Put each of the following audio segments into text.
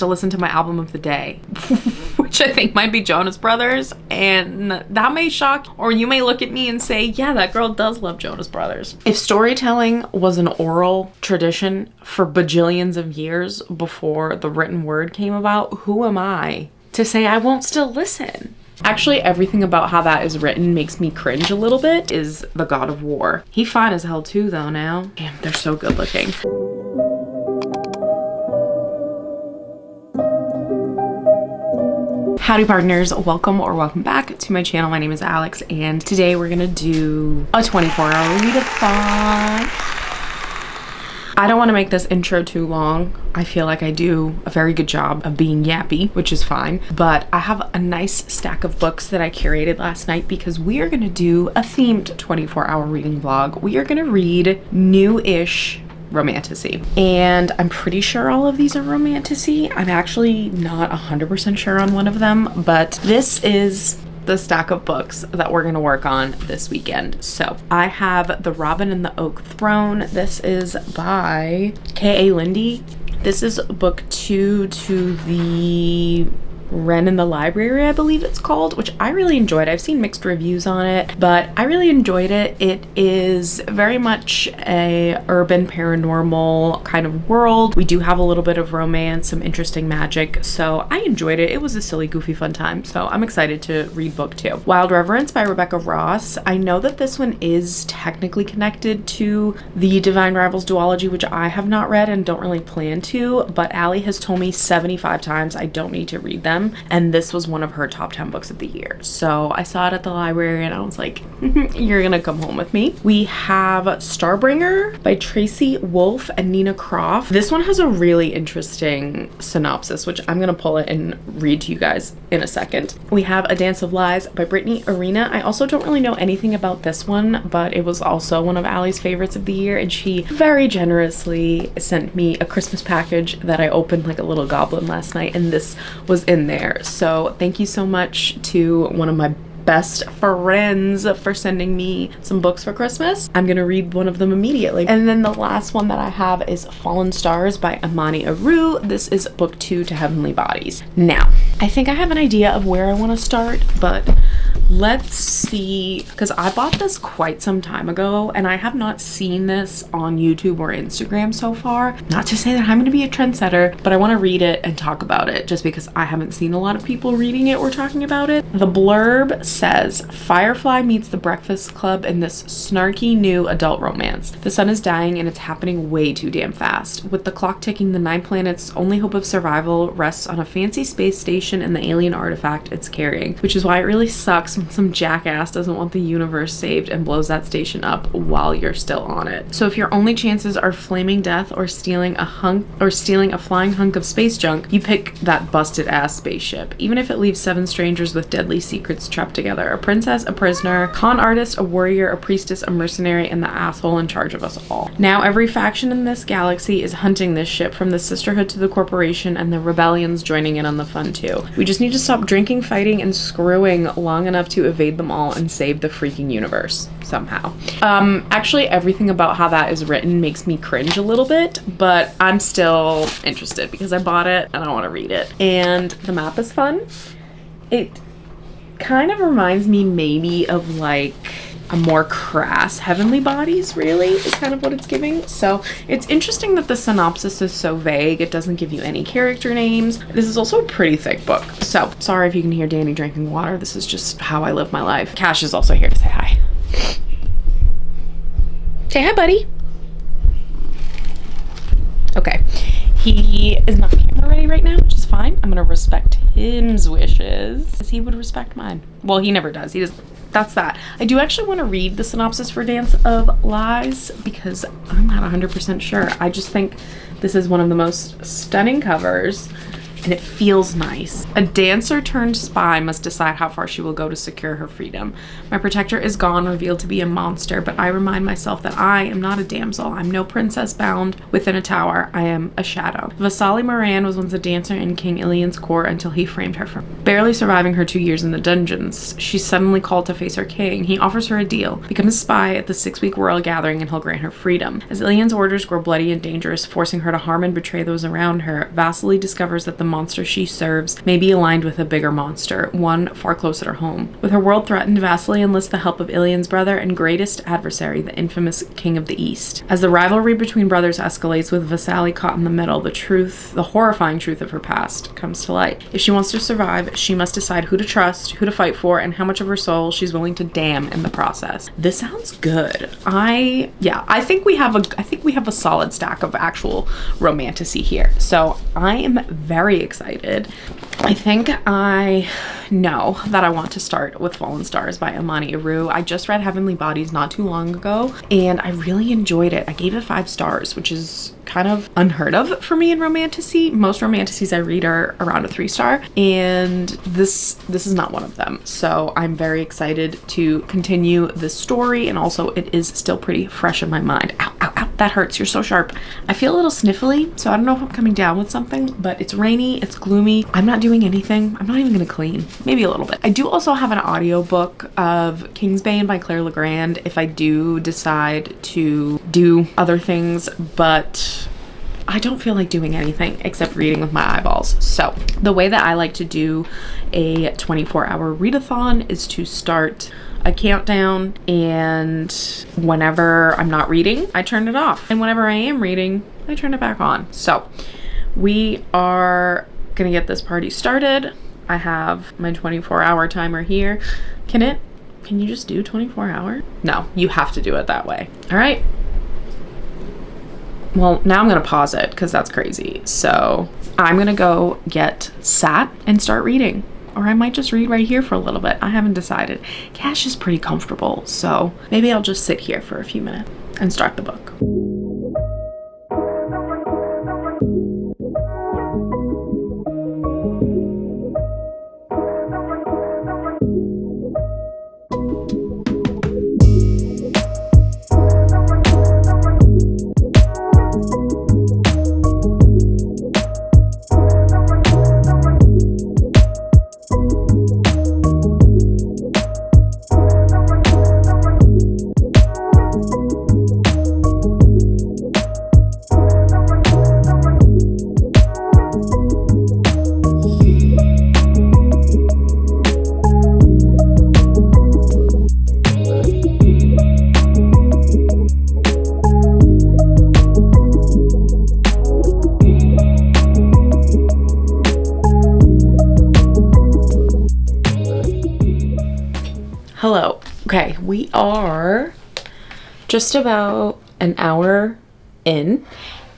to listen to my album of the day, which I think might be Jonas Brothers, and that may shock, or you may look at me and say, yeah, that girl does love Jonas Brothers. If storytelling was an oral tradition for bajillions of years before the written word came about, who am I to say I won't still listen? Actually, everything about how that is written makes me cringe a little bit. Is the God of War. He fine as hell too though now. Damn, they're so good looking. Howdy partners, welcome or welcome back to my channel. My name is Alex and today we're gonna do a 24-hour readathon. I don't want to make this intro too long. I feel like I do a very good job of being yappy, which is fine. But I have a nice stack of books that I curated last night because we are going to do a themed 24-hour reading vlog. We are going to read new-ish romantasy. And I'm pretty sure all of these are romantasy. I'm actually not 100% sure on one of them, but this is the stack of books that we're gonna work on this weekend. So I have The Robin and the Oak Throne. This is by K.A. Lindy. This is book 2 to the Wren in the Library, I believe it's called, which I really enjoyed. I've seen mixed reviews on it, but I really enjoyed it. It is very much a urban paranormal kind of world. We do have a little bit of romance, some interesting magic, so I enjoyed it. It was a silly, goofy, fun time, so I'm excited to read book 2. Wild Reverence by Rebecca Ross. I know that this one is technically connected to the Divine Rivals duology, which I have not read and don't really plan to, but Allie has told me 75 times I don't need to read them. And this was one of her top 10 books of the year. So I saw it at the library and I was like, you're gonna come home with me. We have Starbringer by Tracy Wolff and Nina Croft. This one has a really interesting synopsis, which I'm gonna pull it and read to you guys in a second. We have A Dance of Lies by Brittany Arena. I also don't really know anything about this one, but it was also one of Allie's favorites of the year, and she very generously sent me a Christmas package that I opened like a little goblin last night, and this was in there. So thank you so much to one of my best friends for sending me some books for Christmas. I'm gonna read one of them immediately. And then the last one that I have is Fallen Stars by Amani Aru. This is book 2 to Heavenly Bodies. Now, I think I have an idea of where I want to start, but let's see, because I bought this quite some time ago and I have not seen this on YouTube or Instagram so far. Not to say that I'm going to be a trendsetter, but I want to read it and talk about it just because I haven't seen a lot of people reading it or talking about it. The blurb says, Firefly meets the Breakfast Club in this snarky new adult romance. The sun is dying and it's happening way too damn fast. With the clock ticking, the 9 planets' only hope of survival rests on a fancy space station and the alien artifact it's carrying, which is why it really sucks when some jackass doesn't want the universe saved and blows that station up while you're still on it. So if your only chances are flaming death or stealing a flying hunk of space junk, you pick that busted ass spaceship, even if it leaves 7 strangers with deadly secrets trapped together: a princess, a prisoner, con artist, a warrior, a priestess, a mercenary, and the asshole in charge of us all. Now every faction in this galaxy is hunting this ship, from the sisterhood to the corporation, and the rebellion's joining in on the fun too. We just need to stop drinking, fighting, and screwing long enough to evade them all and save the freaking universe somehow. Actually, everything about how that is written makes me cringe a little bit, but I'm still interested because I bought it and I want to read it. And the map is fun. It kind of reminds me maybe of like a more crass Heavenly Bodies, really, is kind of what it's giving. So it's interesting that the synopsis is so vague. It doesn't give you any character names. This is also a pretty thick book. So sorry if you can hear Danny drinking water. This is just how I live my life. Cash is also here to say hi. Say hi, buddy. Okay. He is not camera ready right now, which is fine. I'm gonna respect his wishes as he would respect mine. Well, he never does. He does. That's that. I do actually want to read the synopsis for Dance of Lies because I'm not 100% sure. I just think this is one of the most stunning covers and it feels nice. A dancer turned spy must decide how far she will go to secure her freedom. My protector is gone, revealed to be a monster, but I remind myself that I am not a damsel. I'm no princess bound within a tower. I am a shadow. Vasali Moran was once a dancer in King Ilian's court until he framed her for barely surviving her 2 years in the dungeons. She's suddenly called to face her king. He offers her a deal. Become a spy at the 6-week royal gathering and he'll grant her freedom. As Ilian's orders grow bloody and dangerous, forcing her to harm and betray those around her, Vasily discovers that the monster she serves may be aligned with a bigger monster, one far closer to home. With her world threatened, Vasily enlists the help of Ilion's brother and greatest adversary, the infamous King of the East. As the rivalry between brothers escalates, with Vasily caught in the middle, the horrifying truth of her past comes to light. If she wants to survive, she must decide who to trust, who to fight for, and how much of her soul she's willing to damn in the process. This sounds good. I think we have a solid stack of actual romantasy here. So I am very excited. I think I know that I want to start with Fallen Stars by Amani Aru. I just read Heavenly Bodies not too long ago and I really enjoyed it. I gave it 5 stars, which is kind of unheard of for me in romantasy. Most romantasies I read are around a 3-star, and this is not one of them. So I'm very excited to continue this story, and also it is still pretty fresh in my mind. Ow, ow, ow, that hurts. You're so sharp. I feel a little sniffly, so I don't know if I'm coming down with something, but it's rainy, it's gloomy. I'm not doing anything. I'm not even gonna clean. Maybe a little bit. I do also have an audiobook of Kingsbane by Claire Legrand if I do decide to do other things, but I don't feel like doing anything except reading with my eyeballs. So the way that I like to do a 24-hour readathon is to start a countdown, and whenever I'm not reading, I turn it off. And whenever I am reading, I turn it back on. So we are gonna get this party started. I have my 24-hour timer here. Can you just do 24 hour? No, you have to do it that way. All right. Well, now I'm gonna pause it because that's crazy. So I'm gonna go get sat and start reading. Or I might just read right here for a little bit. I haven't decided. Cash is pretty comfortable, so maybe I'll just sit here for a few minutes and start the book. Hello. Okay, we are just about an hour in,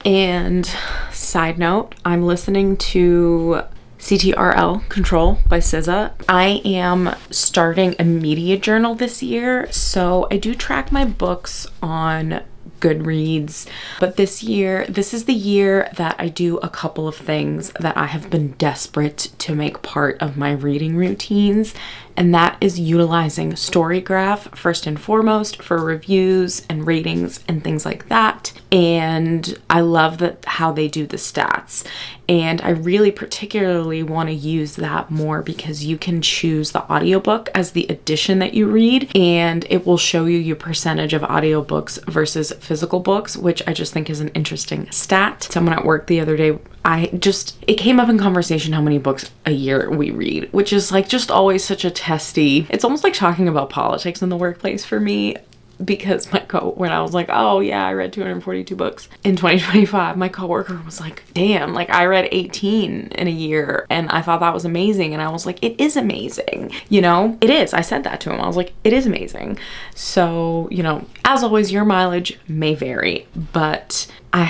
and side note, I'm listening to CTRL Control by SZA. I am starting a media journal this year, so I do track my books on Goodreads, but this is the year that I do a couple of things that I have been desperate to make part of my reading routines, and that is utilizing Storygraph first and foremost for reviews and ratings and things like that. And I love how they do the stats, and I really particularly want to use that more because you can choose the audiobook as the edition that you read, and it will show you your percentage of audiobooks versus physical books, which I just think is an interesting stat. Someone at work the other day, it came up in conversation how many books a year we read, which is like just always such a testy. It's almost like talking about politics in the workplace for me, because when I was like, oh yeah, I read 242 books in 2025, my coworker was like, damn, like I read 18 in a year, and I thought that was amazing. And I was like, it is amazing, you know, it is. I said that to him. I was like, it is amazing. So, you know, as always, your mileage may vary, but I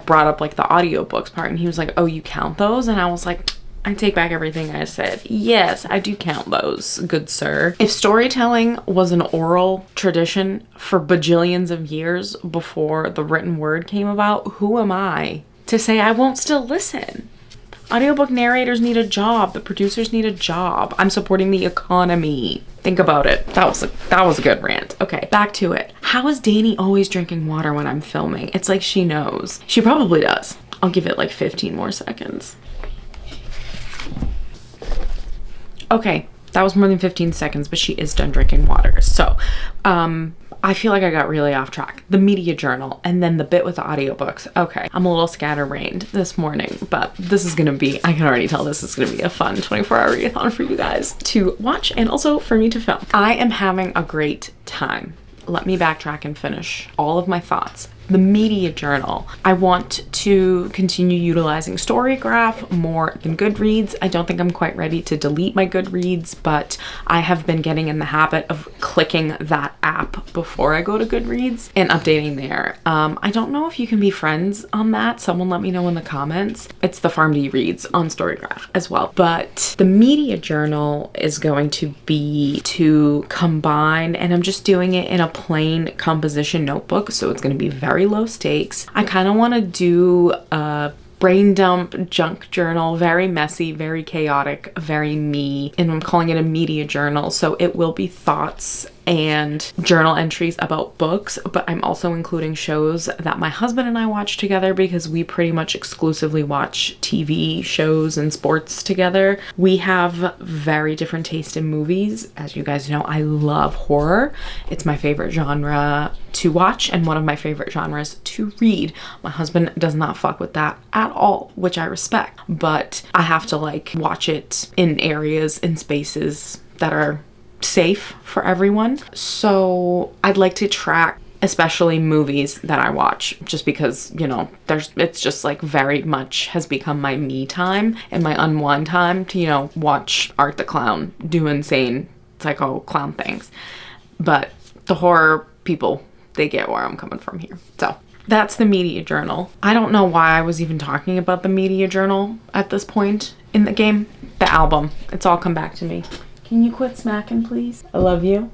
brought up like the audiobooks part, and he was like, oh, you count those? And I was like, I take back everything I said. Yes, I do count those, good sir. If storytelling was an oral tradition for bajillions of years before the written word came about, who am I to say I won't still listen? Audiobook narrators need a job. The producers need a job. I'm supporting the economy. Think about it. That was a good rant. Okay, back to it. How is Dani always drinking water when I'm filming? It's like she knows. She probably does. I'll give it like 15 more seconds. Okay, that was more than 15 seconds, but she is done drinking water. So, I feel like I got really off track. The media journal and then the bit with the audiobooks. Okay, I'm a little scatterbrained this morning, but this is gonna be, I can already tell this is gonna be a fun 24-hour readathon for you guys to watch and also for me to film. I am having a great time. Let me backtrack and finish all of my thoughts. The media journal. I want to continue utilizing Storygraph more than Goodreads. I don't think I'm quite ready to delete my Goodreads, but I have been getting in the habit of clicking that app before I go to Goodreads and updating there. I don't know if you can be friends on that. Someone let me know in the comments. It's the Farm D Reads on Storygraph as well. But the media journal is going to be to combine, and I'm just doing it in a plain composition notebook, so it's going to be very low stakes. I kind of want to do a brain dump junk journal, very messy, very chaotic, very me, and I'm calling it a media journal, so it will be thoughts and journal entries about books, but I'm also including shows that my husband and I watch together because we pretty much exclusively watch TV shows and sports together. We have very different taste in movies. As you guys know, I love horror. It's my favorite genre to watch and one of my favorite genres to read. My husband does not fuck with that at all, which I respect, but I have to like watch it in areas, in spaces that are safe for everyone. So I'd like to track especially movies that I watch, just because, you know, it's just like very much has become my me time and my unwind time to, you know, watch Art the Clown do insane psycho clown things. But the horror people, they get where I'm coming from here. So that's the media journal. I don't know why I was even talking about the media journal at this point in the game. The album, it's all come back to me. Can you quit smacking, please? I love you.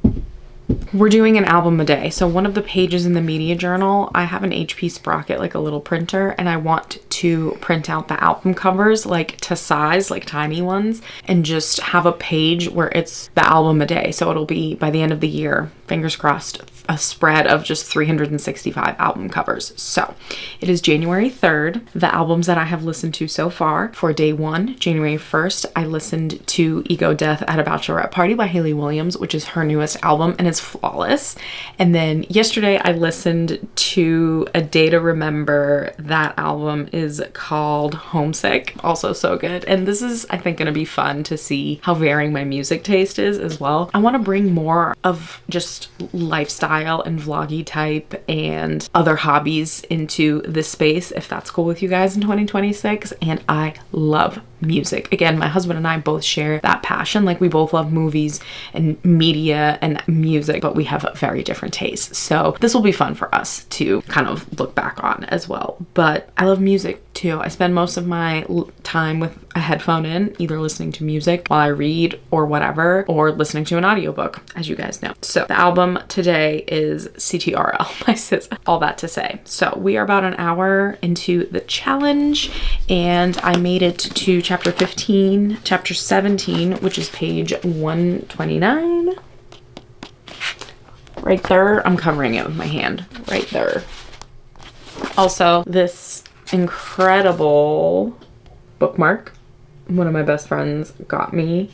We're doing an album a day. So one of the pages in the media journal, I have an HP Sprocket, like a little printer, and I want to print out the album covers like to size, like tiny ones, and just have a page where it's the album a day. So it'll be, by the end of the year, fingers crossed, a spread of just 365 album covers. So it is January 3rd. The albums that I have listened to so far for day one, January 1st, I listened to Ego Death at a Bachelorette Party by Hayley Williams, which is her newest album and it's flawless. And then yesterday I listened to A Day to Remember. That album is called Homesick, also so good. And this is, I think, gonna be fun to see how varying my music taste is as well. I want to bring more of just lifestyle and vloggy type and other hobbies into this space, if that's cool with you guys in 2026. And I love music. Again, my husband and I both share that passion. Like, we both love movies and media and music, but we have very different tastes. So this will be fun for us to kind of look back on as well. But I love music too. I spend most of my time with a headphone in, either listening to music while I read or whatever, or listening to an audiobook, as you guys know. So the album today is CTRL by SZA. All that to say. So we are about an hour into the challenge and I made it to chapter 15, chapter 17, which is page 129. Right there. I'm covering it with my hand. Right there. Also, this incredible bookmark one of my best friends got me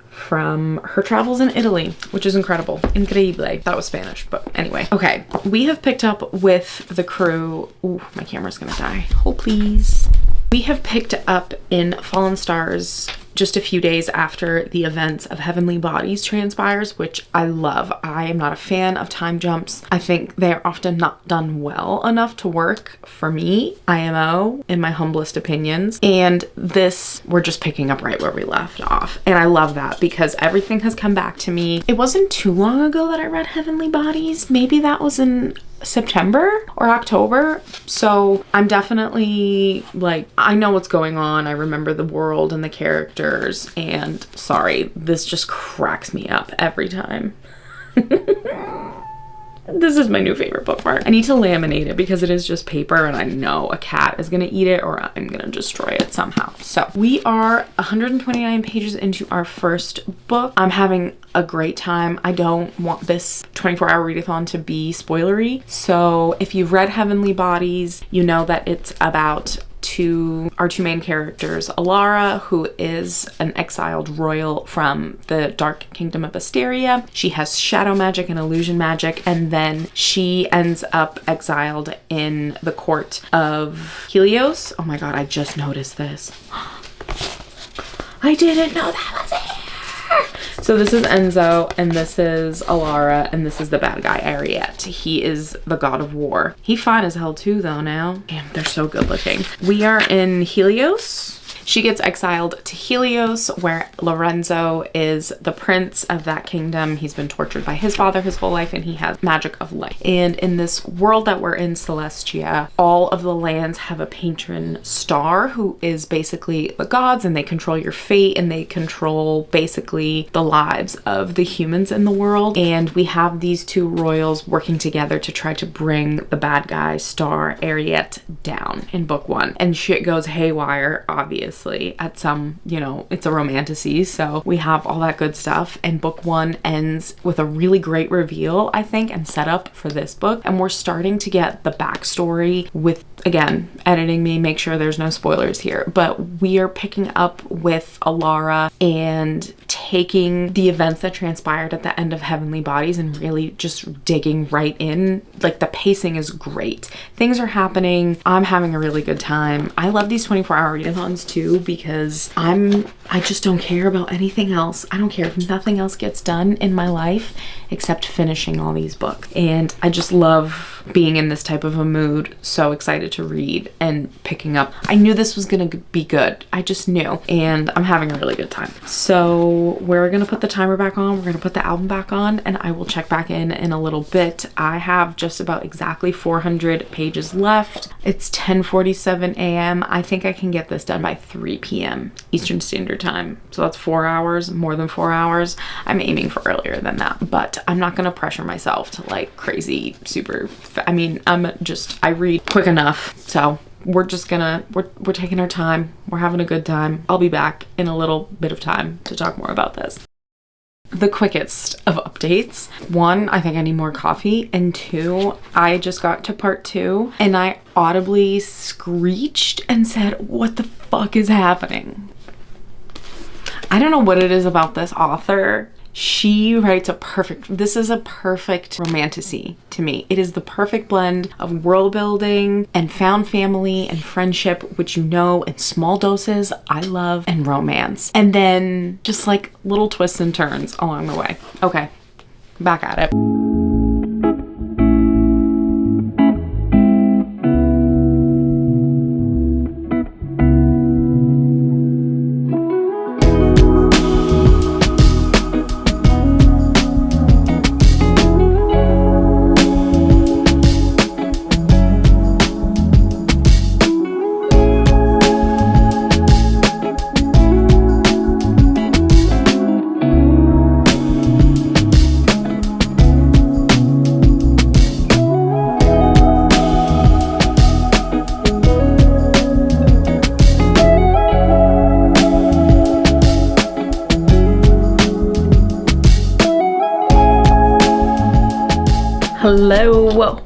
from her travels in Italy, which is incredible. Increíble. That was Spanish, but anyway. Okay, we have picked up with the crew. Ooh, my camera's gonna die. Hold please. We have picked up in Fallen Stars just a few days after the events of Heavenly Bodies transpires, which I love. I am not a fan of time jumps. I think they're often not done well enough to work for me, IMO, in my humblest opinions. And this, we're just picking up right where we left off. And I love that because everything has come back to me. It wasn't too long ago that I read Heavenly Bodies. Maybe that was in September or October. So I'm definitely like, I know what's going on. I remember the world and the characters, and sorry, this just cracks me up every time. This is my new favorite bookmark. I need to laminate it because it is just paper and I know a cat is gonna eat it or I'm gonna destroy it somehow. So we are 129 pages into our first book. I'm having a great time. I don't want this 24-hour readathon to be spoilery. So if you've read Heavenly Bodies, you know that it's about our two main characters, Alara, who is an exiled royal from the Dark Kingdom of Asteria. She has shadow magic and illusion magic, and then she ends up exiled in the court of Helios. Oh my god, I just noticed this. I didn't know that was here. So this is Enzo, and this is Alara, and this is the bad guy, Ariete. He is the god of war. He fine as hell too, though, now. Damn, they're so good looking. We are in Helios. She gets exiled to Helios, where Lorenzo is the prince of that kingdom. He's been tortured by his father his whole life, and he has magic of light. And in this world that we're in, Celestia, all of the lands have a patron star who is basically the gods, and they control your fate, and they control basically the lives of the humans in the world. And we have these two royals working together to try to bring the bad guy star Ariete down in book 1. And shit goes haywire, obviously. At some, you know, it's a romantasy, so we have all that good stuff, and book 1 ends with a really great reveal, I think, and setup for this book. And we're starting to get the backstory with, again, editing me, make sure there's no spoilers here, but we are picking up with Alara and taking the events that transpired at the end of Heavenly Bodies and really just digging right in. Like, the pacing is great. Things are happening. I'm having a really good time. I love these 24-hour readathons too, because I just don't care about anything else. I don't care if nothing else gets done in my life except finishing all these books. And I just love being in this type of a mood. So excited to read and picking up. I knew this was gonna be good. I just knew, and I'm having a really good time. So we're gonna put the timer back on. We're gonna put the album back on, and I will check back in a little bit. I have just about exactly 400 pages left. It's 10:47 a.m. I think I can get this done by 3 p.m. Eastern Standard Time. So that's 4 hours, more than 4 hours. I'm aiming for earlier than that, but I'm not gonna pressure myself to like crazy super. I mean, I read quick enough. So we're taking our time. We're having a good time. I'll be back in a little bit of time to talk more about this. The quickest of updates. 1, I think I need more coffee. And 2, I just got to part 2 and I audibly screeched and said, what the fuck is happening? I don't know what it is about this author. She writes this is a perfect romantasy to me. It is the perfect blend of world building and found family and friendship, which, you know, in small doses, I love, and romance. And then just like little twists and turns along the way. Okay, back at it. Hello,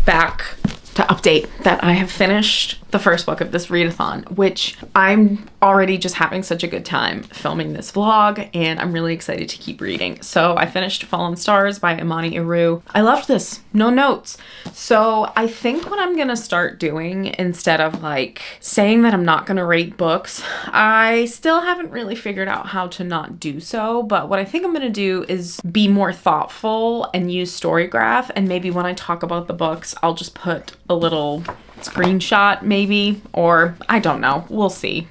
back to update that I have finished the first book of this readathon, which I'm already just having such a good time filming this vlog, and I'm really excited to keep reading. So I finished Fallen Stars by Imani Iru. I loved this, no notes. So I think what I'm gonna start doing, instead of like saying that I'm not gonna rate books, I still haven't really figured out how to not do so, but what I think I'm gonna do is be more thoughtful and use Storygraph, and maybe when I talk about the books, I'll just put a little screenshot maybe, or I don't know, we'll see.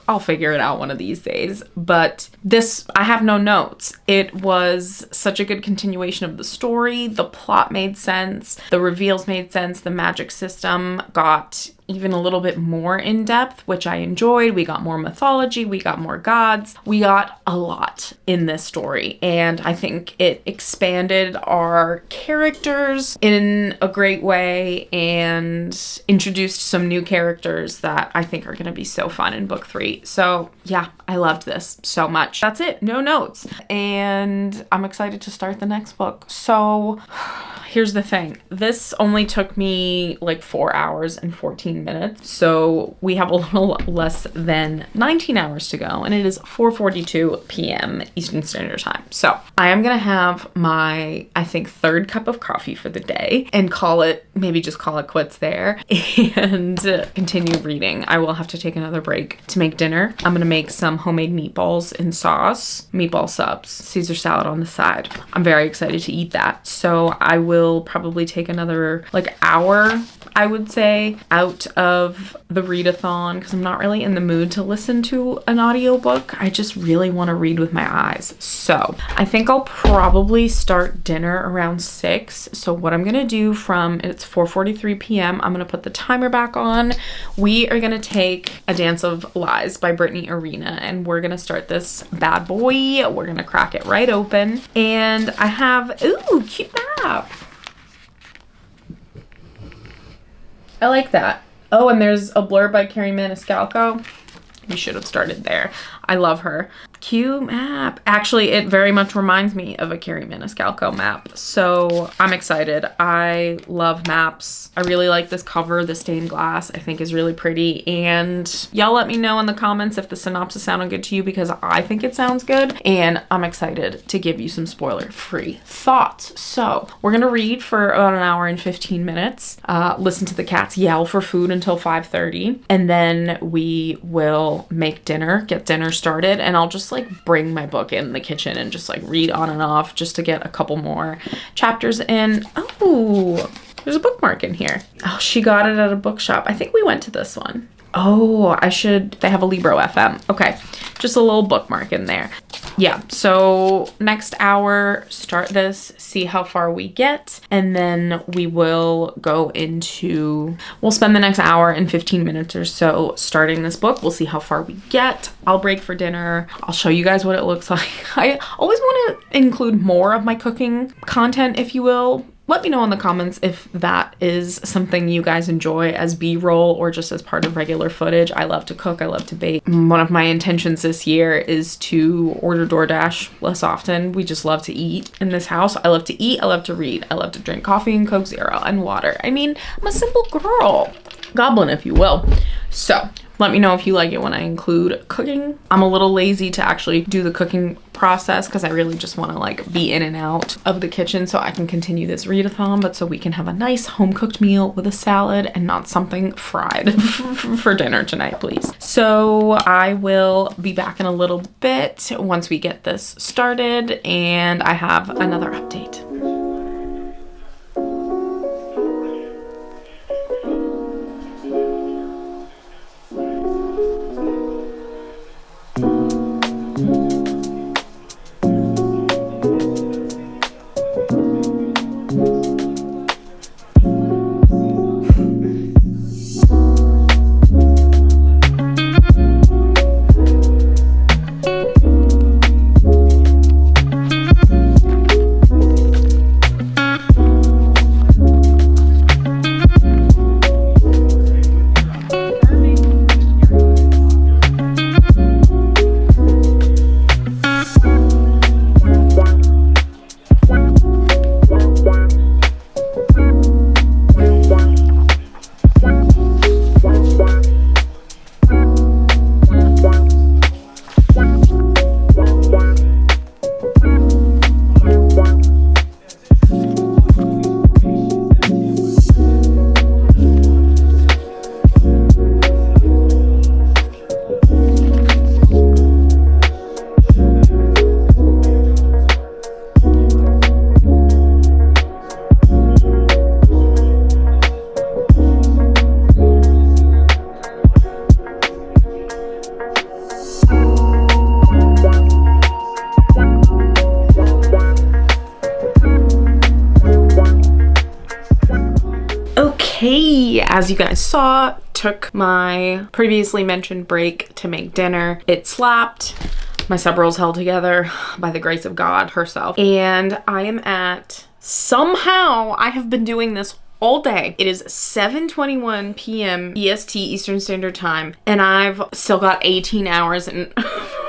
I'll figure it out one of these days. But this, I have no notes. It was such a good continuation of the story. The plot made sense. The reveals made sense. The magic system got even a little bit more in depth, which I enjoyed. We got more mythology, we got more gods, we got a lot in this story. And I think it expanded our characters in a great way and introduced some new characters that I think are gonna be so fun in book 3. So yeah, I loved this so much. That's it, no notes. And I'm excited to start the next book. So here's the thing. This only took me like 4 hours and 14 minutes. So we have a little less than 19 hours to go, and it is 4:42 p.m. Eastern Standard Time. So I am gonna have my, I think, 3rd cup of coffee for the day and maybe just call it quits there and continue reading. I will have to take another break to make dinner. I'm gonna make some homemade meatballs in sauce, meatball subs, Caesar salad on the side. I'm very excited to eat that. So I will probably take another like hour, I would say, out of the readathon because I'm not really in the mood to listen to an audiobook. I just really want to read with my eyes. So I think I'll probably start dinner around 6. So what I'm gonna do it's 4:43 p.m. I'm gonna put the timer back on. We are gonna take A Dance of Lies by Brittany Arena, and we're gonna start this bad boy. We're gonna crack it right open. And I have, ooh, cute map. I like that. Oh, and there's a blurb by Carrie Maniscalco. We should have started there. I love her. Cute map. Actually, it very much reminds me of a Carrie Maniscalco map. So I'm excited. I love maps. I really like this cover. The stained glass I think is really pretty. And y'all let me know in the comments if the synopsis sounded good to you because I think it sounds good. And I'm excited to give you some spoiler-free thoughts. So we're gonna read for about an hour and 15 minutes. Listen to the cats yell for food until 5:30. And then we will make dinner, get dinner started. And I'll just like bring my book in the kitchen and just like read on and off just to get a couple more chapters in. Oh, there's a bookmark in here. Oh, she got it at a bookshop. I think we went to this one. Oh, they have a Libro FM. Okay, just a little bookmark in there. Yeah, so next hour, start this, see how far we get, and then we'll spend the next hour and 15 minutes or so starting this book. We'll see how far we get. I'll break for dinner. I'll show you guys what it looks like. I always want to include more of my cooking content, if you will. Let me know in the comments if that is something you guys enjoy as B-roll or just as part of regular footage. I love to cook. I love to bake. One of my intentions this year is to order DoorDash less often. We just love to eat in this house. I love to eat. I love to read. I love to drink coffee and Coke Zero and water. I mean, I'm a simple girl. Goblin, if you will. So let me know if you like it when I include cooking. I'm a little lazy to actually do the cooking process because I really just want to like be in and out of the kitchen so I can continue this readathon, but so we can have a nice home cooked meal with a salad and not something fried for dinner tonight, please. So I will be back in a little bit once we get this started and I have another update. As you guys saw, took my previously mentioned break to make dinner. It slapped. My sub rolls held together by the grace of God herself. And I am somehow I have been doing this all day. It is 7:21 p.m. EST, Eastern Standard Time, and I've still got 18 hours and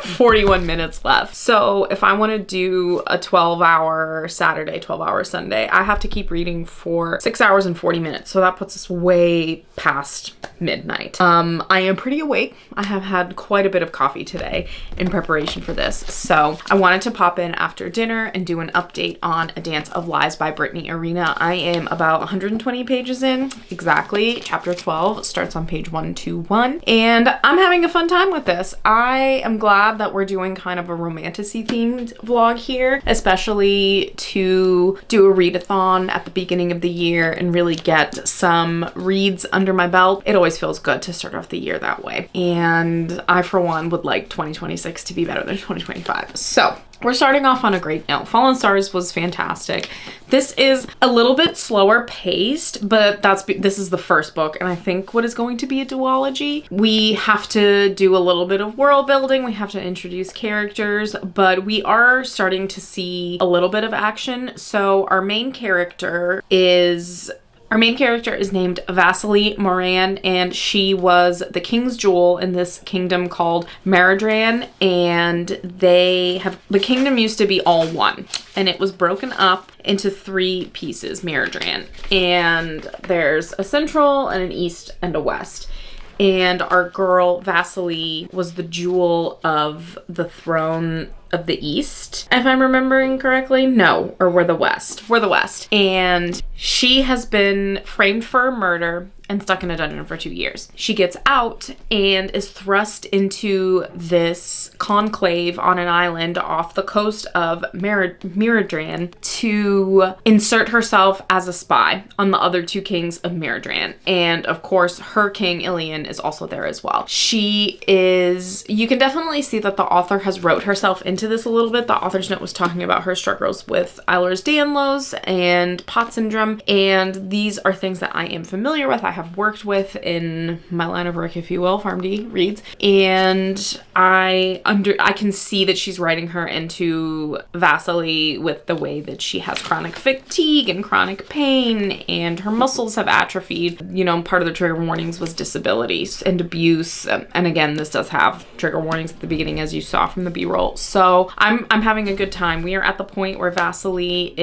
41 minutes left. So if I want to do a 12-hour Saturday, 12-hour Sunday, I have to keep reading for 6 hours and 40 minutes. So that puts us way past midnight. I am pretty awake. I have had quite a bit of coffee today in preparation for this. So I wanted to pop in after dinner and do an update on A Dance of Lies by Brittany Arena. I am about 120 pages in, exactly. Chapter 12 starts on page 121, and I'm having a fun time with this. I am glad that we're doing kind of a romantasy themed vlog here, especially to do a readathon at the beginning of the year and really get some reads under my belt. It always feels good to start off the year that way. And I, for one, would like 2026 to be better than 2025. So we're starting off on a great note. Fallen Stars was fantastic. This is a little bit slower paced, but this is the first book, and I think what is going to be a duology. We have to do a little bit of world building. We have to introduce characters, but we are starting to see a little bit of action. So our main character is named Vasily Moran, and she was the king's jewel in this kingdom called Meridran, and the kingdom used to be all one, and it was broken up into 3 pieces, Meridran, and there's a central and an east and a west. And our girl Vasily was the jewel of the throne of the East, if I'm remembering correctly. No, or we're the West. We're the West. And she has been framed for murder and stuck in a dungeon for 2 years. She gets out and is thrust into this conclave on an island off the coast of Meridran to insert herself as a spy on the other 2 kings of Meridran. And of course, her king, Ilian, is also there as well. You can definitely see that the author has wrote herself into this a little bit. The author's note was talking about her struggles with Eilers Danlos and Pot syndrome, and these are things that I am familiar with. I have worked with in my line of work, if you will, PharmD reads, and I can see that she's writing her into Vasily with the way that she has chronic fatigue and chronic pain, and her muscles have atrophied. You know, part of the trigger warnings was disabilities and abuse, and again, this does have trigger warnings at the beginning, as you saw from the B-roll. So I'm having a good time. We are at the point where Vasily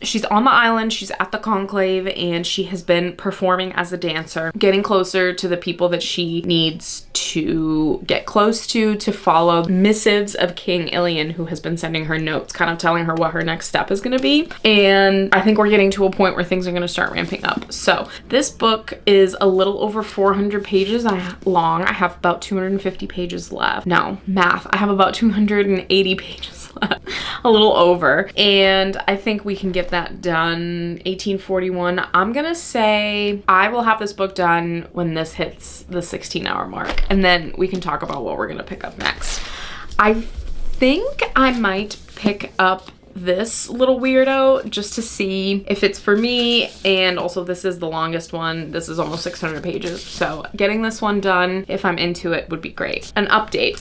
she's on the island, she's at the conclave, and she has been performing as a dancer, getting closer to the people that she needs to get close to follow missives of King Ilian, who has been sending her notes, kind of telling her what her next step is going to be. And I think we're getting to a point where things are going to start ramping up. So this book is a little over 400 pages long. I have about 250 pages left. No, math. I have about 280 pages left. A little over. And I think we can get that done 1841. I'm gonna say I will have this book done when this hits the 16-hour mark, and then we can talk about what we're gonna pick up next. I think I might pick up this little weirdo just to see if it's for me, and also this is the longest one. This is almost 600 pages, so getting this one done, if I'm into it, would be great. An update.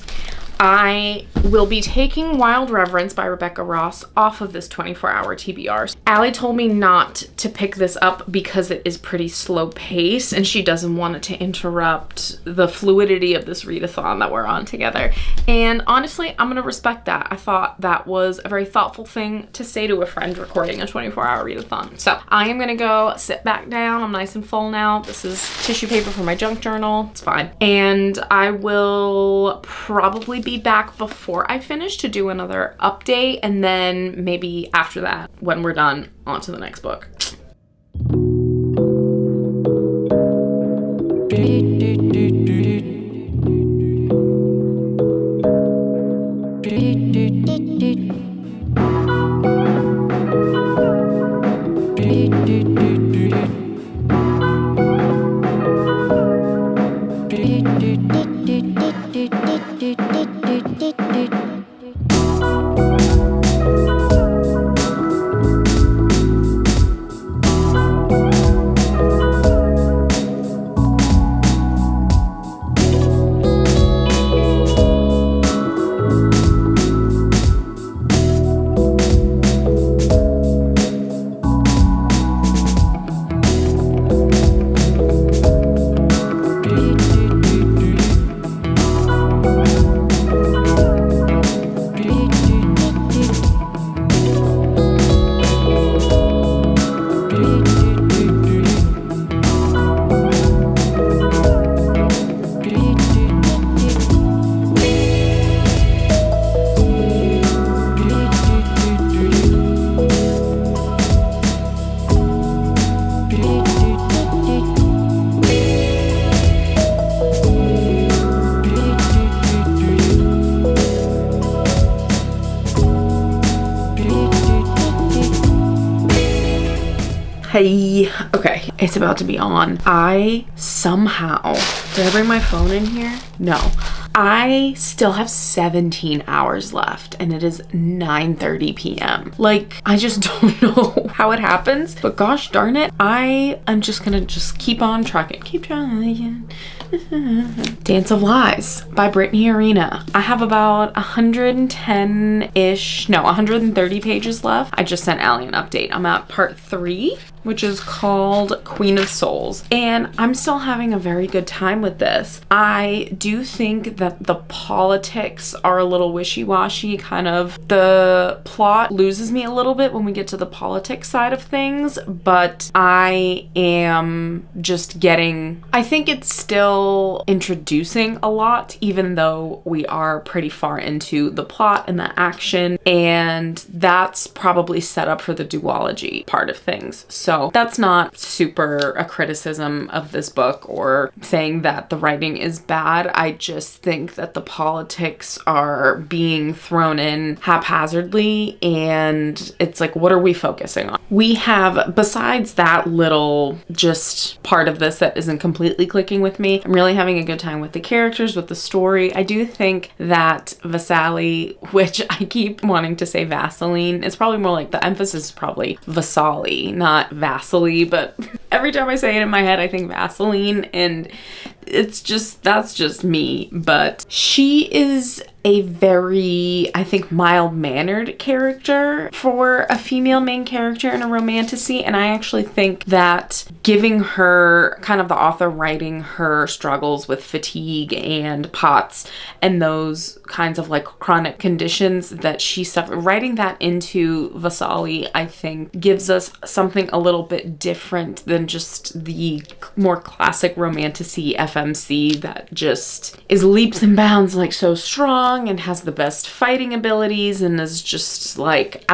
I will be taking Wild Reverence by Rebecca Ross off of this 24-hour TBR. Allie told me not to pick this up because it is pretty slow paced, and she doesn't want it to interrupt the fluidity of this readathon that we're on together. And honestly, I'm gonna respect that. I thought that was a very thoughtful thing to say to a friend recording a 24-hour readathon. So I am gonna go sit back down. I'm nice and full now. This is tissue paper for my junk journal. It's fine. And I will probably be back before I finish to do another update, and then maybe after that, when we're done, on to the next book. Hey, okay, it's about to be on. I somehow, did I bring my phone in here? No. I still have 17 hours left and it is 9:30 p.m. Like, I just don't know how it happens, but gosh darn it, I am just gonna keep on trucking. Keep trying. Dance of Lies by Brittany Arena. I have about 130 pages left. I just sent Allie an update. I'm at part 3, which is called Queen of Souls, and I'm still having a very good time with this. I do think that the politics are a little wishy-washy, kind of. The plot loses me a little bit when we get to the politics side of things, but I am just getting, I think it's still introducing a lot, even though we are pretty far into the plot and the action, and that's probably set up for the duology part of things. So that's not super a criticism of this book or saying that the writing is bad. I just think that the politics are being thrown in haphazardly, and it's like, what are we focusing on? We have, besides that little just part of this that isn't completely clicking with me, I'm really having a good time with the characters, with the story. I do think that Vasali, which I keep wanting to say Vaseline, it's probably more like the emphasis is probably Vasali, not Vasily, but every time I say it in my head, I think Vaseline, and it's just, that's just me. But she is a very, I think, mild-mannered character for a female main character in a romantasy, and I actually think that giving her, kind of the author writing her struggles with fatigue and POTS and those kinds of like chronic conditions that she suffered, writing that into Vasali, I think gives us something a little bit different than just the more classic romantasy FMC that just is leaps and bounds like so strong and has the best fighting abilities and is just like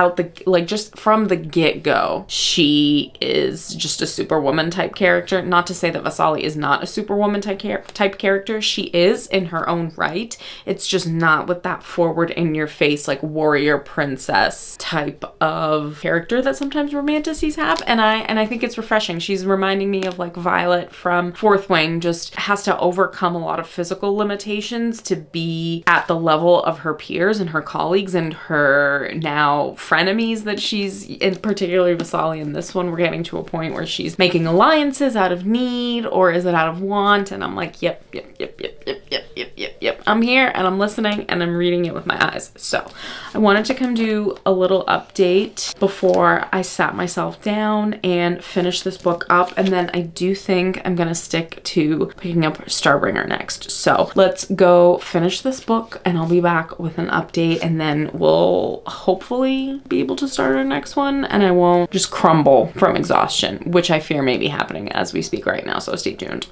just from the get-go, she is just a superwoman type character. Not to say that Vasali is not a superwoman type character. She is in her own right. It's just not with that forward in your face like warrior princess type of character that sometimes romantasies have, and I think it's refreshing. She's reminding me of like Violet from Fourth Wing, just has to overcome a lot of physical limitations to be at the level of her peers and her colleagues and her now frenemies that she's in, particularly Vasali in this one. We're getting to a point where she's making alliances out of need, or is it out of want? And I'm like, yep. I'm here and I'm listening and I'm reading it with my eyes. So I wanted to come do a little update before I sat myself down and finish this book up, and then I do think I'm gonna stick to picking up Starbringer next. So let's go finish this book and I'll be back with an update, and then we'll hopefully be able to start our next one and I won't just crumble from exhaustion, which I fear may be happening as we speak right now, so stay tuned.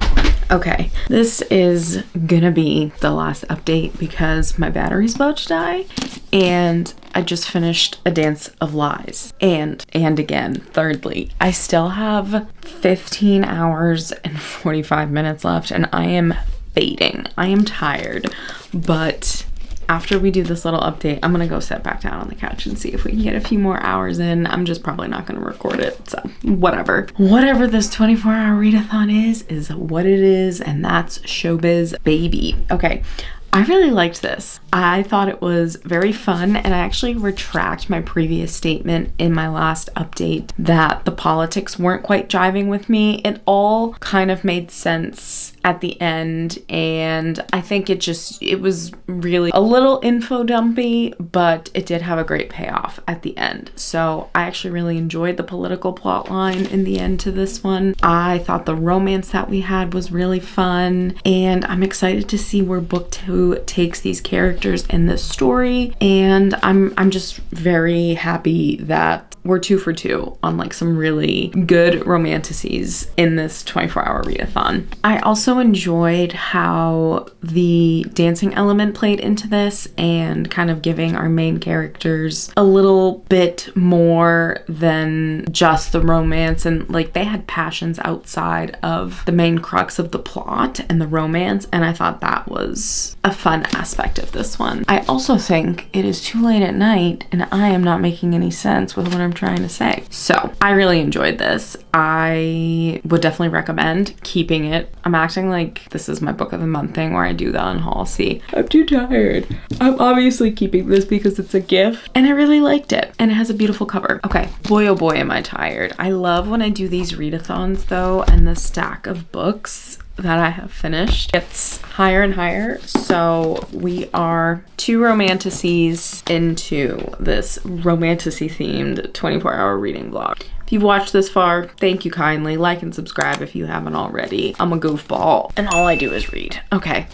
Okay, this is gonna be the last update because my battery's about to die, and I just finished A Dance of Lies. And again, thirdly, I still have 15 hours and 45 minutes left and I am fading. I am tired, but after we do this little update, I'm gonna go sit back down on the couch and see if we can get a few more hours in. I'm just probably not gonna record it, so whatever. Whatever this 24-hour readathon is what it is, and that's showbiz, baby. Okay, I really liked this. I thought it was very fun, and I actually retract my previous statement in my last update that the politics weren't quite jiving with me. It all kind of made sense at the end, and I think it was really a little info dumpy, but it did have a great payoff at the end. So I actually really enjoyed the political plot line in the end to this one. I thought the romance that we had was really fun, and I'm excited to see where book 2 takes these characters in this story, and I'm just very happy that we're 2 for 2 on like some really good romantasies in this 24-hour readathon. I also enjoyed how the dancing element played into this and kind of giving our main characters a little bit more than just the romance, and like they had passions outside of the main crux of the plot and the romance, and I thought that was a fun aspect of this one. I also think it is too late at night and I am not making any sense with what I'm trying to say. So I really enjoyed this. I would definitely recommend keeping it. I'm acting like this is my book of the month thing where I do the unhaul. See, I'm too tired. I'm obviously keeping this because it's a gift and I really liked it and it has a beautiful cover. Okay, boy oh boy am I tired. I love when I do these readathons though, and the stack of books that I have finished gets higher and higher. So we are 2 romantasies into this romantasy themed 24-hour reading vlog. If you've watched this far, thank you kindly. Like and subscribe if you haven't already. I'm a goofball and all I do is read. Okay,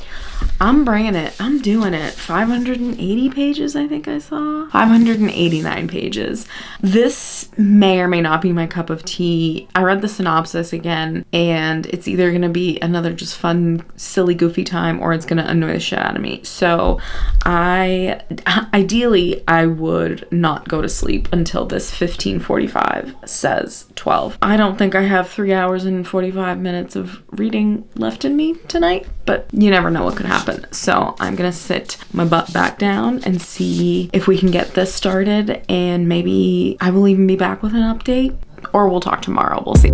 I'm bringing it. I'm doing it. 580 pages, I think I saw. 589 pages. This may or may not be my cup of tea. I read the synopsis again and it's either gonna be another just fun, silly, goofy time or it's gonna annoy the shit out of me. So ideally, I would not go to sleep until this 15:45 says 12. I don't think I have 3 hours and 45 minutes of reading left in me tonight, but you never know what could happen. So I'm gonna sit my butt back down and see if we can get this started, and maybe I will even be back with an update, or we'll talk tomorrow. We'll see.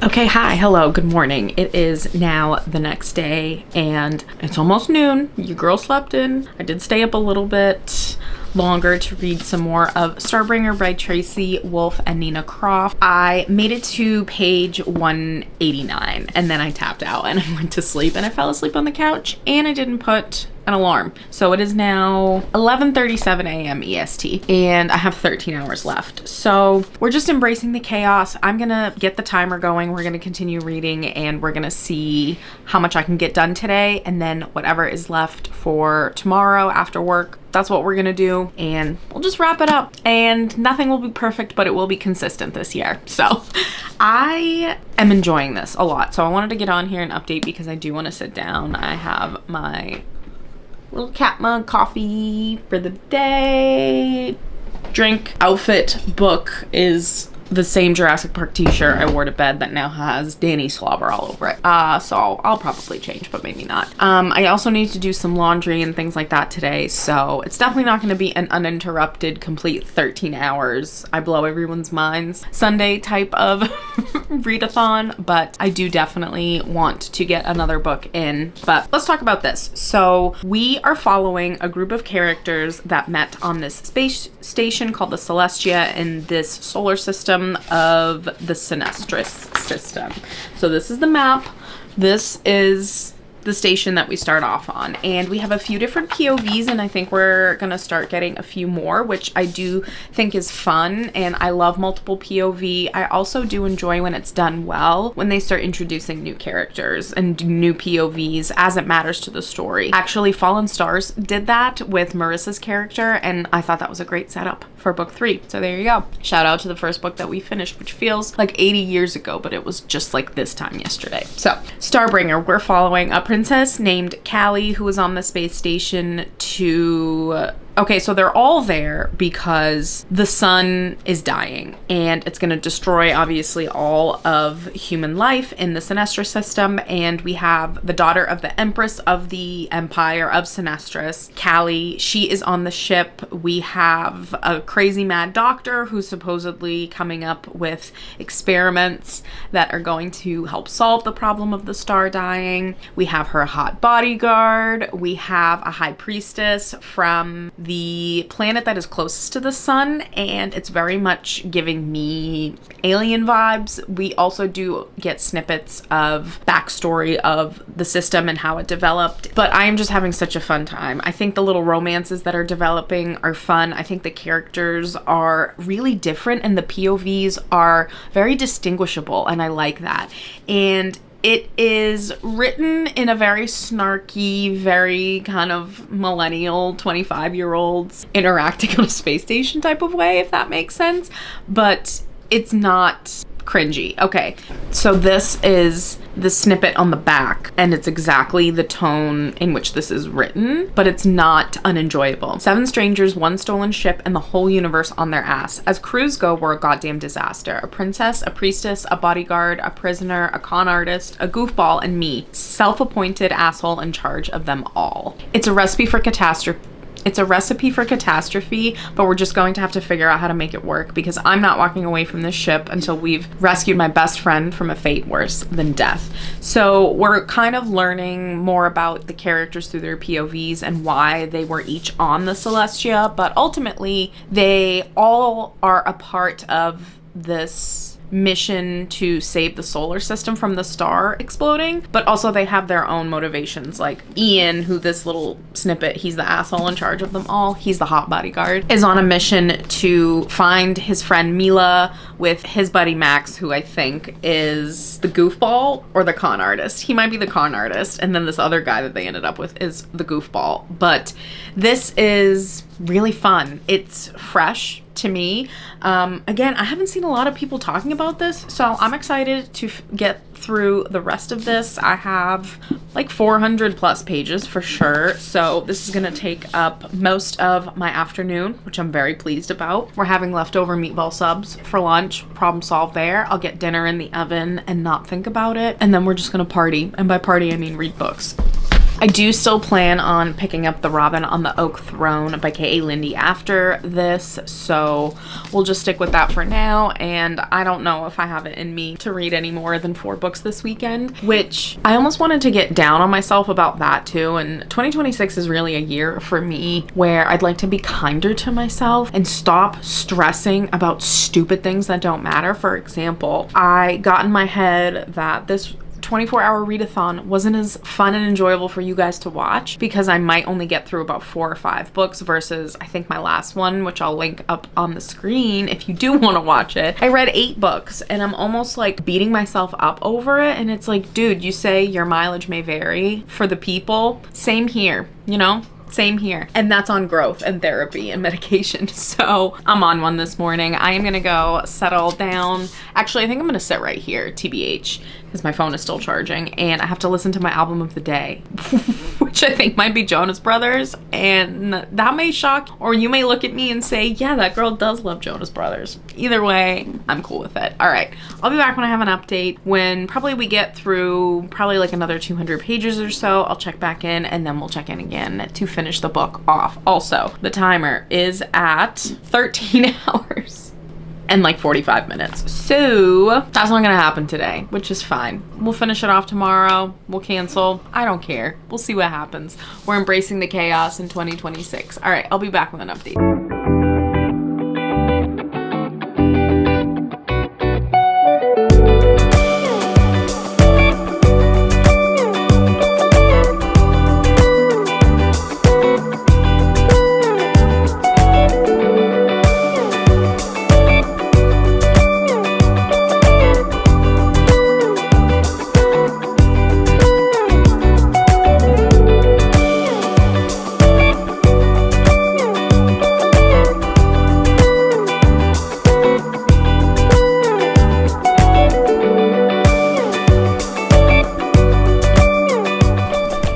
Okay, hi, hello, good morning. It is now the next day and it's almost noon. Your girl slept in. I did stay up a little bit longer to read some more of Starbringer by Tracy Wolff and Nina Croft. I made it to page 189 and then I tapped out and I went to sleep and I fell asleep on the couch and I didn't put an alarm. So it is now 11:37 a.m. EST and I have 13 hours left. So we're just embracing the chaos. I'm gonna get the timer going. We're gonna continue reading and we're gonna see how much I can get done today, and then whatever is left for tomorrow after work, that's what we're gonna do, and we'll just wrap it up. And nothing will be perfect, but it will be consistent this year. So I am enjoying this a lot. So I wanted to get on here and update because I do want to sit down. I have my little cat mug coffee for the day. Drink. Outfit book is the same Jurassic Park t-shirt I wore to bed that now has Danny slobber all over it. So I'll probably change, but maybe not. I also need to do some laundry and things like that today, so it's definitely not going to be an uninterrupted complete 13 hours I blow everyone's minds Sunday type of readathon, but I do definitely want to get another book in. But let's talk about this. So we are following a group of characters that met on this space station called the Celestia in this solar system of the Sinestris system. So this is the map. This is the station that we start off on, and we have a few different POVs, and I think we're gonna start getting a few more, which I do think is fun, and I love multiple POV. I also do enjoy when it's done well, when they start introducing new characters and new POVs as it matters to the story. Actually, Fallen Stars did that with Marissa's character, and I thought that was a great setup for book 3. So there you go. Shout out to the first book that we finished, which feels like 80 years ago, but it was just like this time yesterday. So Starbringer, we're following a princess named Callie who was on the space station to Okay, so they're all there because the sun is dying and it's going to destroy obviously all of human life in the Sinestra system. And we have the daughter of the Empress of the Empire of Sinestris, Callie. She is on the ship. We have a crazy mad doctor who's supposedly coming up with experiments that are going to help solve the problem of the star dying. We have her hot bodyguard. We have a high priestess from the planet that is closest to the sun, and it's very much giving me alien vibes. We also do get snippets of backstory of the system and how it developed, but I am just having such a fun time. I think the little romances that are developing are fun. I think the characters are really different and the POVs are very distinguishable, and I like that. And it is written in a very snarky, very kind of millennial 25-year-olds interacting on a space station type of way, if that makes sense. But it's not cringy. Okay, so this is the snippet on the back, and it's exactly the tone in which this is written, but it's not unenjoyable. 7 strangers, 1 stolen ship, and the whole universe on their ass. As crews go, we're a goddamn disaster. A princess, a priestess, a bodyguard, a prisoner, a con artist, a goofball, and me, self-appointed asshole in charge of them all. It's a recipe for catastrophe. It's a recipe for catastrophe, but we're just going to have to figure out how to make it work, because I'm not walking away from this ship until we've rescued my best friend from a fate worse than death. So we're kind of learning more about the characters through their POVs and why they were each on the Celestia, but ultimately they all are a part of this mission to save the solar system from the star exploding, but also they have their own motivations. Like Ian, who this little snippet, he's the asshole in charge of them all, he's the hot bodyguard, is on a mission to find his friend Mila with his buddy Max, who I think is the goofball or the con artist. He might be the con artist, and then this other guy that they ended up with is the goofball. But this is really fun. It's fresh to me. Again, I haven't seen a lot of people talking about this, so I'm excited to get through the rest of this. I have like 400 plus pages for sure, so this is gonna take up most of my afternoon, which I'm very pleased about. We're having leftover meatball subs for lunch. Problem solved there. I'll get dinner in the oven and not think about it, and then we're just gonna party, and by party I mean read books. I do still plan on picking up The Robin on the Oak Throne by K.A. Lindy after this, so we'll just stick with that for now. And I don't know if I have it in me to read any more than 4 books this weekend, which I almost wanted to get down on myself about that too. And 2026 is really a year for me where I'd like to be kinder to myself and stop stressing about stupid things that don't matter. For example, I got in my head that this 24-hour readathon wasn't as fun and enjoyable for you guys to watch because I might only get through about 4 or 5 books versus I think my last one, which I'll link up on the screen if you do want to watch it. I read 8 books and I'm almost like beating myself up over it, and it's like, dude, you say your mileage may vary for the people. Same here, you know? Same here. And that's on growth and therapy and medication. So I'm on one this morning. I am gonna go settle down. Actually, I think I'm gonna sit right here, TBH, because my phone is still charging and I have to listen to my album of the day, which I think might be Jonas Brothers. And that may shock, or you may look at me and say, yeah, that girl does love Jonas Brothers. Either way, I'm cool with it. All right, I'll be back when I have an update. When probably we get through probably like another 200 pages or so, I'll check back in and then we'll check in again to finish the book off. Also, the timer is at 13 hours and like 45 minutes. So that's not gonna happen today, which is fine. We'll finish it off tomorrow. We'll cancel. I don't care. We'll see what happens. We're embracing the chaos in 2026. All right, I'll be back with an update.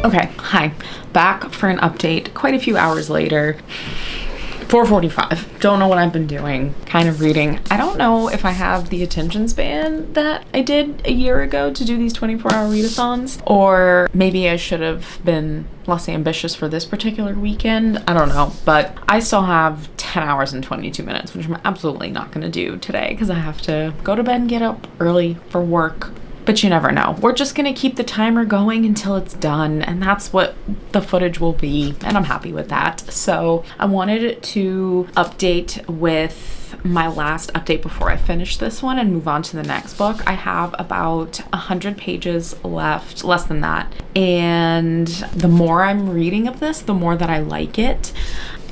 Okay, hi, back for an update quite a few hours later. 4:45. Don't know what I've been doing. Kind of reading. I don't know if I have the attention span that I did a year ago to do these 24-hour readathons, or maybe I should have been less ambitious for this particular weekend. I don't know, but I still have 10 hours and 22 minutes, which I'm absolutely not going to do today because I have to go to bed and get up early for work. But you never know. We're just gonna keep the timer going until it's done, and that's what the footage will be, and I'm happy with that. So I wanted to update with my last update before I finish this one and move on to the next book. I have about 100 pages left, less than that. And the more I'm reading of this, the more that I like it.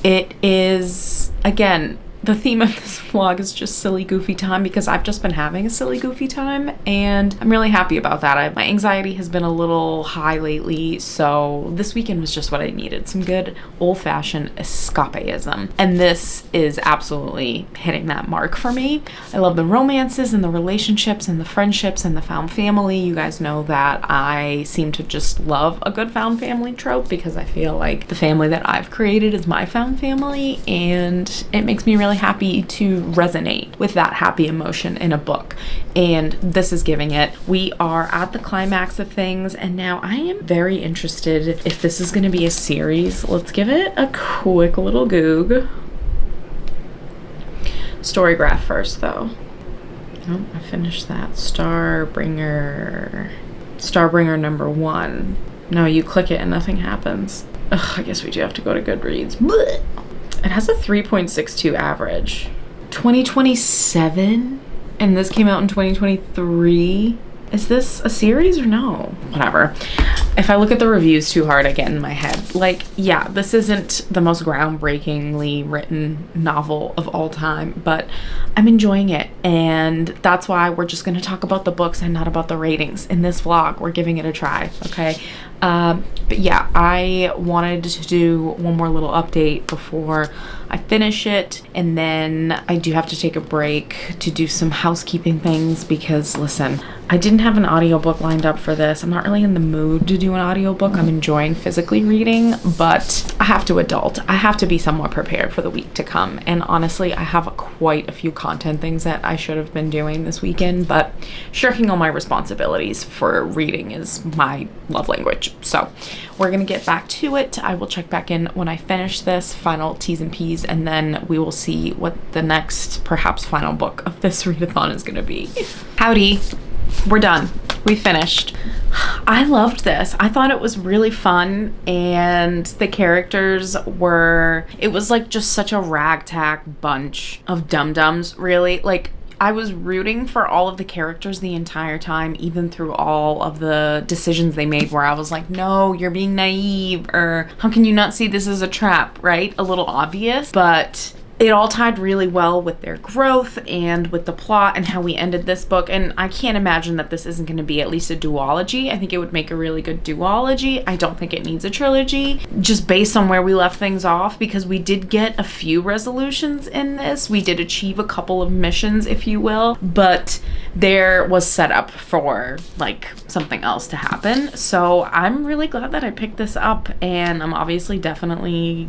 It is, again, the theme of this vlog is just silly, goofy time because I've just been having a silly, goofy time, and I'm really happy about that. My anxiety has been a little high lately, so this weekend was just what I needed. Some good old-fashioned escapism, and this is absolutely hitting that mark for me. I love the romances and the relationships and the friendships and the found family. You guys know that I seem to just love a good found family trope because I feel like the family that I've created is my found family, and it makes me really happy to resonate with that happy emotion in a book, and this is giving it. We are at the climax of things, and now I am very interested if this is going to be a series. Let's give it a quick little goog. Storygraph first though. Oh, I finished that. Starbringer number 1. No, you click it and nothing happens. Ugh, I guess we do have to go to Goodreads. Blech. It has a 3.62 average. 2027? And this came out in 2023? Is this a series or no? Whatever. If I look at the reviews too hard, I get in my head. Like, yeah, this isn't the most groundbreakingly written novel of all time, but I'm enjoying it. And that's why we're just gonna talk about the books and not about the ratings. In this vlog, we're giving it a try, okay? But yeah, I wanted to do one more little update before I finish it, and then I do have to take a break to do some housekeeping things because, listen, I didn't have an audiobook lined up for this. I'm not really in the mood to do an audiobook. I'm enjoying physically reading, but I have to adult. I have to be somewhat prepared for the week to come, and honestly, I have quite a few content things that I should have been doing this weekend, but shirking all my responsibilities for reading is my love language. So we're gonna get back to it. I will check back in when I finish this, final T's and P's, and then we will see what the next, perhaps final book of this readathon is gonna be. Howdy, we're done. We finished. I loved this. I thought it was really fun, and the characters were, it was like just such a ragtag bunch of dum-dums, really. Like, I was rooting for all of the characters the entire time, even through all of the decisions they made where I was like, no, you're being naive, or how can you not see this as a trap, right? A little obvious, but it all tied really well with their growth and with the plot and how we ended this book. And I can't imagine that this isn't going to be at least a duology. I think it would make a really good duology. I don't think it needs a trilogy, just based on where we left things off, because we did get a few resolutions in this. We did achieve a couple of missions, if you will, but there was setup for like something else to happen. So I'm really glad that I picked this up, and I'm obviously definitely...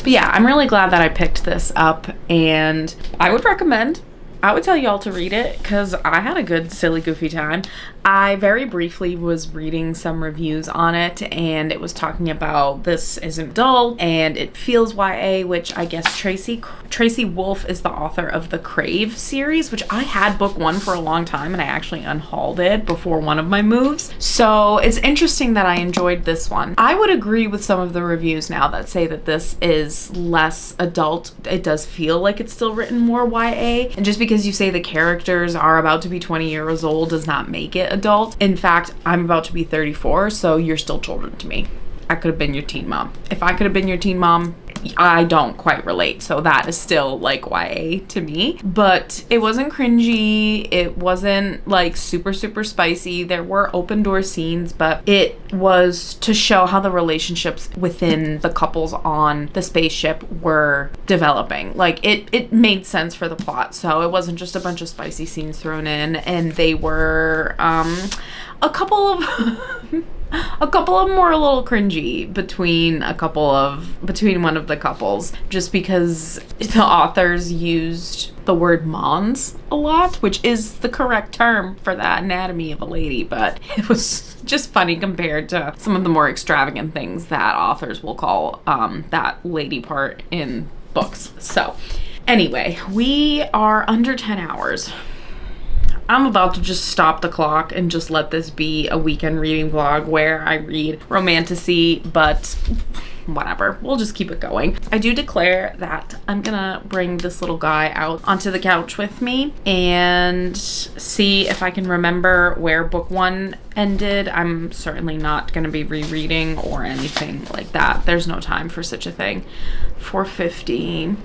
But yeah, I'm really glad that I picked this up, and I would recommend. I would tell y'all to read it because I had a good, silly, goofy time. I very briefly was reading some reviews on it, and it was talking about this isn't dull and it feels YA, which I guess Tracy Wolff is the author of the Crave series, which I had book 1 for a long time, and I actually unhauled it before one of my moves. So it's interesting that I enjoyed this one. I would agree with some of the reviews now that say that this is less adult. It does feel like it's still written more YA, and just because you say the characters are about to be 20 years old does not make it adult. In fact, I'm about to be 34, so you're still children to me. I could have been your teen mom. If I could have been your teen mom, I don't quite relate, so that is still like YA to me. But it wasn't cringy, it wasn't like super spicy. There were open door scenes, but it was to show how the relationships within the couples on the spaceship were developing. Like it made sense for the plot, so it wasn't just a bunch of spicy scenes thrown in, and they were a couple of a couple of them were a little cringy between one of the couples, just because the authors used the word mons a lot, which is the correct term for the anatomy of a lady, but it was just funny compared to some of the more extravagant things that authors will call that lady part in books. So anyway, we are under 10 hours. I'm about to just stop the clock and just let this be a weekend reading vlog where I read romantasy, but whatever, we'll just keep it going. I do declare that I'm gonna bring this little guy out onto the couch with me and see if I can remember where book 1 ended. I'm certainly not gonna be rereading or anything like that. There's no time for such a thing. 4:15.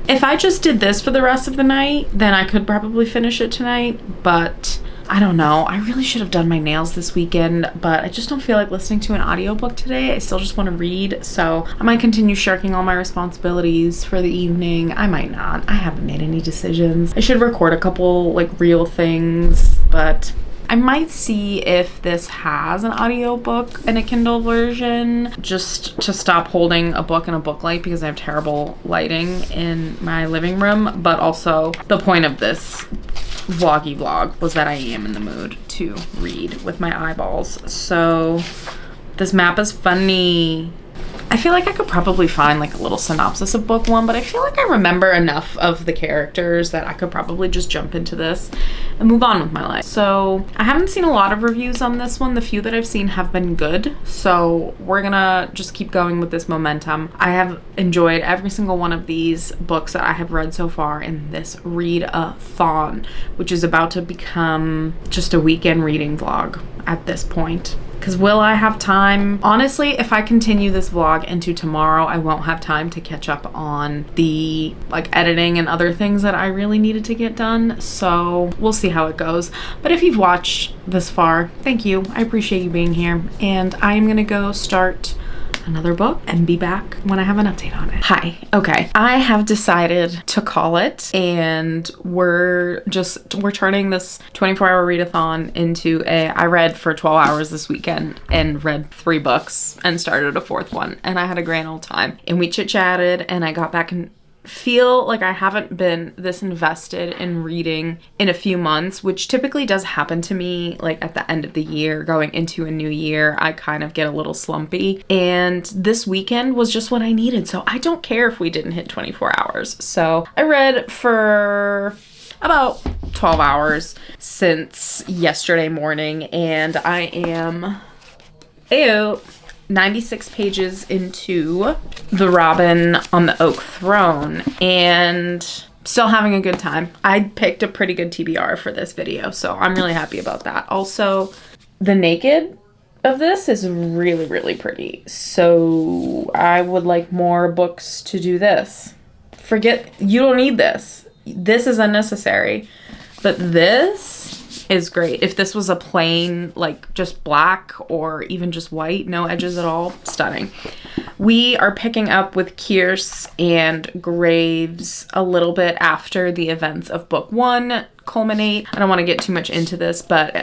If I just did this for the rest of the night, then I could probably finish it tonight, but I don't know. I really should have done my nails this weekend, but I just don't feel like listening to an audiobook today. I still just want to read, so I might continue shirking all my responsibilities for the evening. I might not. I haven't made any decisions. I should record a couple like real things, but I might see if this has an audiobook and a Kindle version, just to stop holding a book in a book light because I have terrible lighting in my living room. But also the point of this vloggy vlog was that I am in the mood to read with my eyeballs. So this map is funny. I feel like I could probably find like a little synopsis of book 1, but I feel like I remember enough of the characters that I could probably just jump into this and move on with my life. So I haven't seen a lot of reviews on this one. The few that I've seen have been good. So we're gonna just keep going with this momentum. I have enjoyed every single one of these books that I have read so far in this read-a-thon, which is about to become just a weekend reading vlog at this point. Because will I have time? Honestly, if I continue this vlog into tomorrow, I won't have time to catch up on the like editing and other things that I really needed to get done. So we'll see how it goes. But if you've watched this far, thank you. I appreciate you being here. And I am gonna go start another book and be back when I have an update on it. Hi. Okay. I have decided to call it, and we're turning this 24-hour readathon into I read for 12 hours this weekend and read 3 books and started a 4th one, and I had a grand old time. And we chit-chatted, and I got back and feel like I haven't been this invested in reading in a few months, which typically does happen to me like at the end of the year, going into a new year. I kind of get a little slumpy, and this weekend was just what I needed. So I don't care if we didn't hit 24 hours. So I read for about 12 hours since yesterday morning, and I am 96 pages into The Robin on the Oak Throne and still having a good time. I picked a pretty good TBR for this video, so I'm really happy about that. Also, the naked of this is really, really pretty. So I would like more books to do this. You don't need this. This is unnecessary, but this is great. If this was a plain, like just black or even just white, no edges at all, stunning. We are picking up with Kierce and Graves a little bit after the events of book 1 culminate. I don't want to get too much into this, but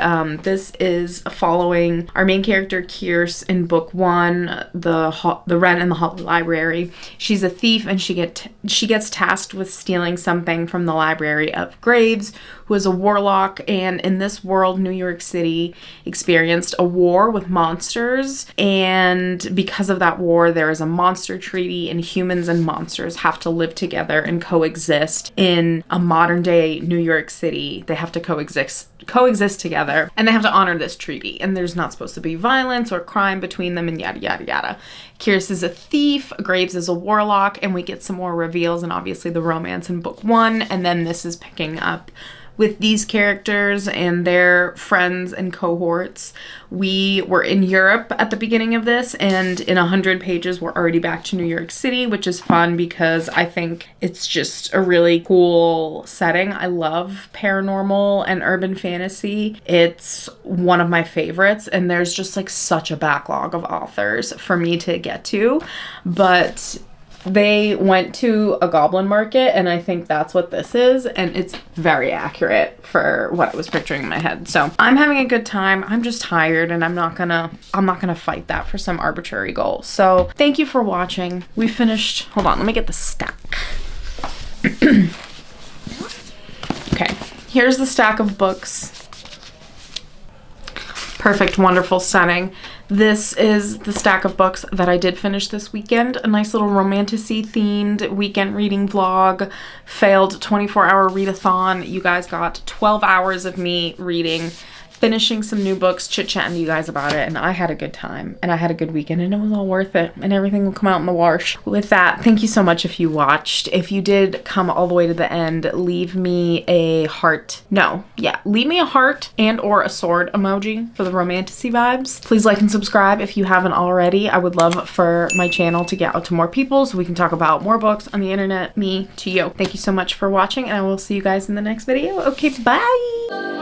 this is following our main character Kierce in book 1, the Wren in the Hall Library. She's a thief, and she gets tasked with stealing something from the library of Graves, who is a warlock. And in this world, New York City experienced a war with monsters, and because of that war, there is a monster treaty, and humans and monsters have to live together and coexist in a modern day New York City. They have to coexist together, and they have to honor this treaty, and there's not supposed to be violence or crime between them, and yada yada yada. Kierce is a thief, Graves is a warlock, and we get some more reveals and obviously the romance in book 1, and then this is picking up with these characters and their friends and cohorts. We were in Europe at the beginning of this, and in 100 pages we're already back to New York City, which is fun because I think it's just a really cool setting. I love paranormal and urban fantasy. It's one of my favorites, and there's just like such a backlog of authors for me to get to, but They went to a goblin market, and I think that's what this is, and it's very accurate for what I was picturing in my head. So I'm having a good time. I'm just tired, and I'm not gonna fight that for some arbitrary goal. So thank you for watching. We finished, hold on, let me get the stack. Okay, here's the stack of books. Perfect, wonderful, stunning. This is the stack of books that I did finish this weekend. A nice little romantasy themed weekend reading vlog. Failed 24-hour readathon. You guys got 12 hours of me reading, finishing some new books, chit-chatting to you guys about it, and I had a good time, and I had a good weekend, and it was all worth it, and everything will come out in the wash. With that, thank you so much if you watched. If you did come all the way to the end, leave me a heart. Leave me a heart and or a sword emoji for the romantasy vibes. Please like and subscribe if you haven't already. I would love for my channel to get out to more people so we can talk about more books on the internet, me to you. Thank you so much for watching, and I will see you guys in the next video. Okay, bye!